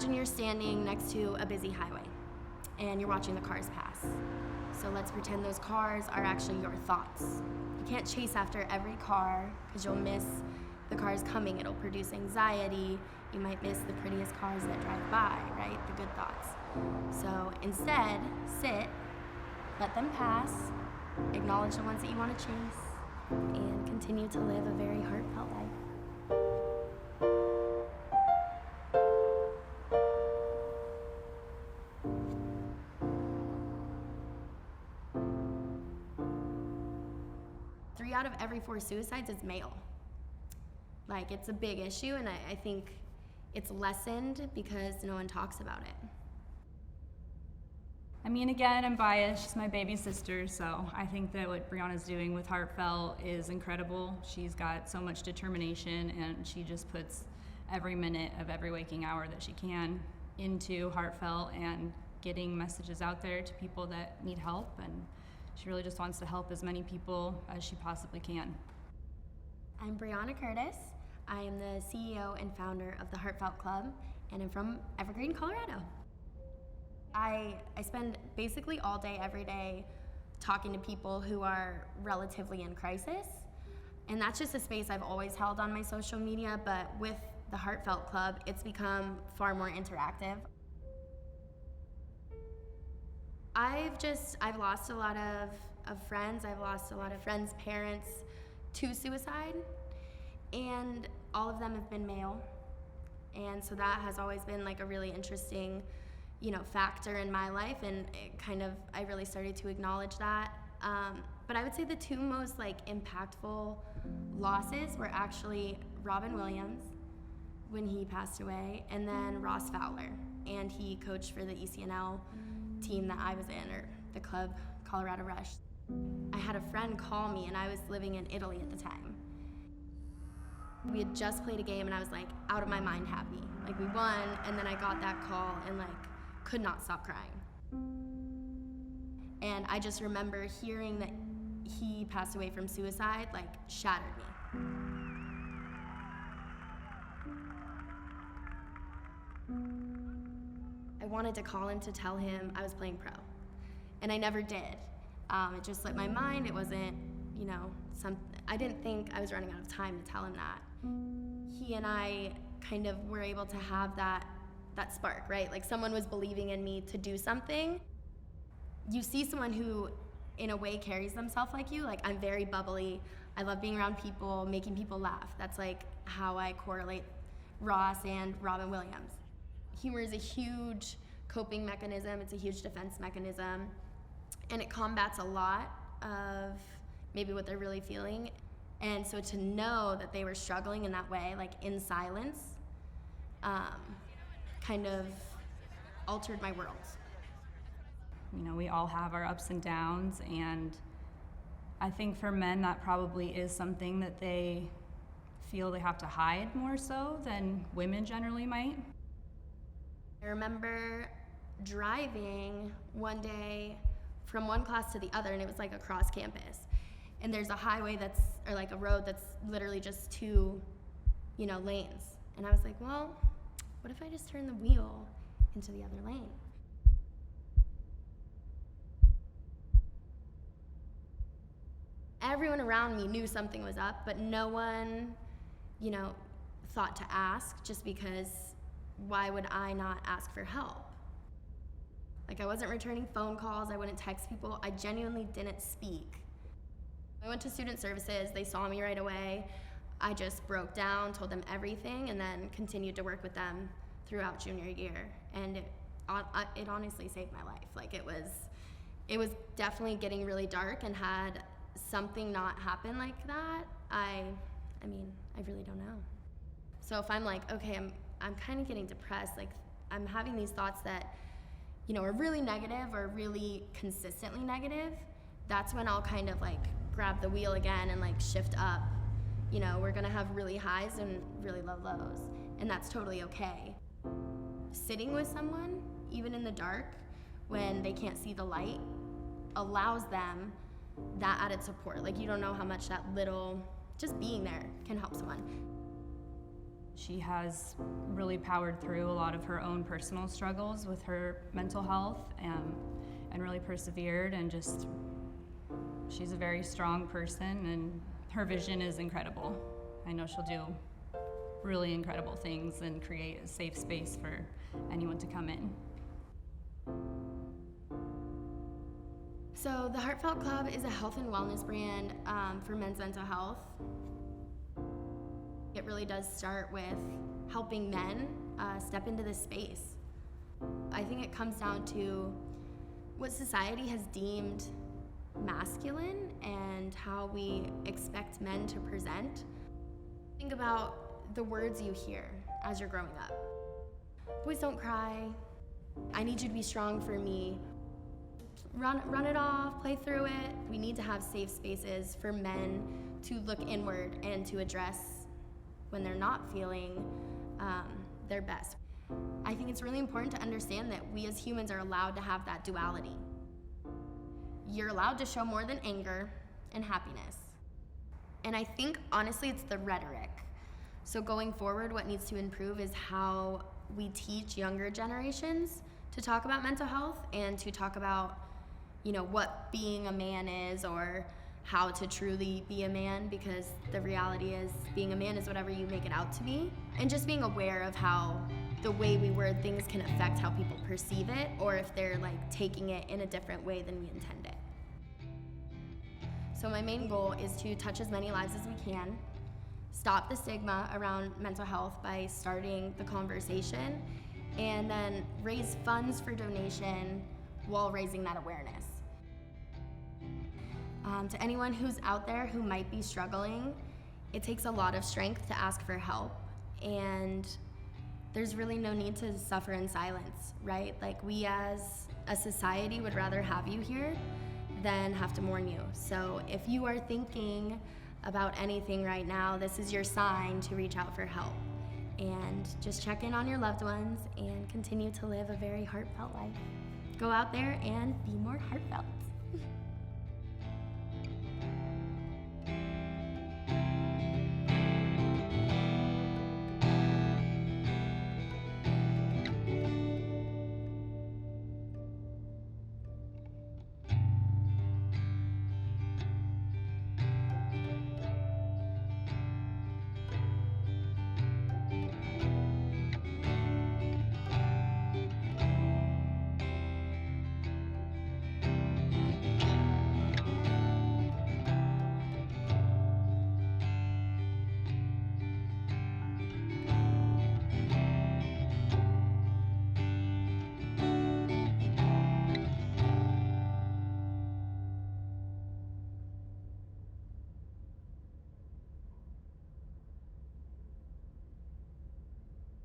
Imagine you're standing next to a busy highway and you're watching the cars pass. So let's pretend those cars are actually your thoughts. You can't chase after every car because you'll miss the cars coming. It'll produce anxiety. You might miss the prettiest cars that drive by, right? The good thoughts. So instead, sit, let them pass, acknowledge the ones that you want to chase, and continue to live a very heartfelt life. Three out of every 4 suicides is male. Like, it's a big issue, and I think it's lessened because no one talks about it. I mean, again, I'm biased. She's my baby sister, so I think that what Brianna's doing with Heartfelt is incredible. She's got so much determination, and she just puts every minute of every waking hour that she can into Heartfelt and getting messages out there to people that need help, and she really just wants to help as many people as she possibly can. I'm Bri Curtis. I am the CEO and founder of the Heartfelt Club, and I'm from Evergreen, Colorado. I spend basically all day, every day, talking to people who are relatively in crisis. And that's just a space I've always held on my social media, but with the Heartfelt Club, it's become far more interactive. I've lost a lot of friends. I've lost a lot of friends' parents to suicide, and all of them have been male. And so that has always been like a really interesting, factor in my life, and I really started to acknowledge that. But I would say the 2 most impactful losses were actually Robin Williams when he passed away, and then Ross Fowler, and he coached for the ECNL team that I was in, or the club Colorado Rush. I had a friend call me, and I was living in Italy at the time. We had just played a game, and I was out of my mind happy. We won, and then I got that call and could not stop crying. And I just remember hearing that he passed away from suicide, shattered me. I wanted to call him to tell him I was playing pro, and I never did. It just slipped my mind. It wasn't, I didn't think I was running out of time to tell him that. He and I kind of were able to have that spark, right? Someone was believing in me to do something. You see someone who, in a way, carries themselves like you. I'm very bubbly. I love being around people, making people laugh. That's how I correlate Ross and Robin Williams. Humor is a huge coping mechanism. It's a huge defense mechanism. And it combats a lot of maybe what they're really feeling. And so to know that they were struggling in that way, in silence, kind of altered my world. We all have our ups and downs, and I think for men that probably is something that they feel they have to hide more so than women generally might. I remember driving one day from one class to the other, and it was across campus. And there's a highway or a road that's literally just 2, lanes. And I was like, well, what if I just turn the wheel into the other lane? Everyone around me knew something was up, but no one, thought to ask, just because why would I not ask for help? I wasn't returning phone calls, I wouldn't text people, I genuinely didn't speak. I went to student services, they saw me right away. I just broke down, told them everything, and then continued to work with them throughout junior year. And it honestly saved my life. It was definitely getting really dark, and had something not happen like that, I really don't know. So if I'm okay, I'm kind of getting depressed, I'm having these thoughts that, are really negative or really consistently negative, that's when I'll kind of grab the wheel again and shift up. We're gonna have really highs and really low lows, and that's totally okay. Sitting with someone, even in the dark, when they can't see the light, allows them that added support. You don't know how much that little, just being there can help someone. She has really powered through a lot of her own personal struggles with her mental health and really persevered, and just, she's a very strong person, and her vision is incredible. I know she'll do really incredible things and create a safe space for anyone to come in. So the Heartfelt Club is a health and wellness brand for men's mental health. It really does start with helping men step into this space. I think it comes down to what society has deemed masculine and how we expect men to present. Think about the words you hear as you're growing up. Boys don't cry. I need you to be strong for me. Run it off, play through it. We need to have safe spaces for men to look inward and to address when they're not feeling their best. I think it's really important to understand that we as humans are allowed to have that duality. You're allowed to show more than anger and happiness. And I think, honestly, it's the rhetoric. So going forward, what needs to improve is how we teach younger generations to talk about mental health and to talk about, you know, what being a man is, or how to truly be a man, because the reality is being a man is whatever you make it out to be. And just being aware of how the way we word things can affect how people perceive it, or if they're like taking it in a different way than we intend it. So my main goal is to touch as many lives as we can, stop the stigma around mental health by starting the conversation, and then raise funds for donation while raising that awareness. To anyone who's out there who might be struggling, it takes a lot of strength to ask for help, and there's really no need to suffer in silence, right? Like, we as a society would rather have you here than have to mourn you. So if you are thinking about anything right now, this is your sign to reach out for help. And just check in on your loved ones and continue to live a very heartfelt life. Go out there and be more heartfelt.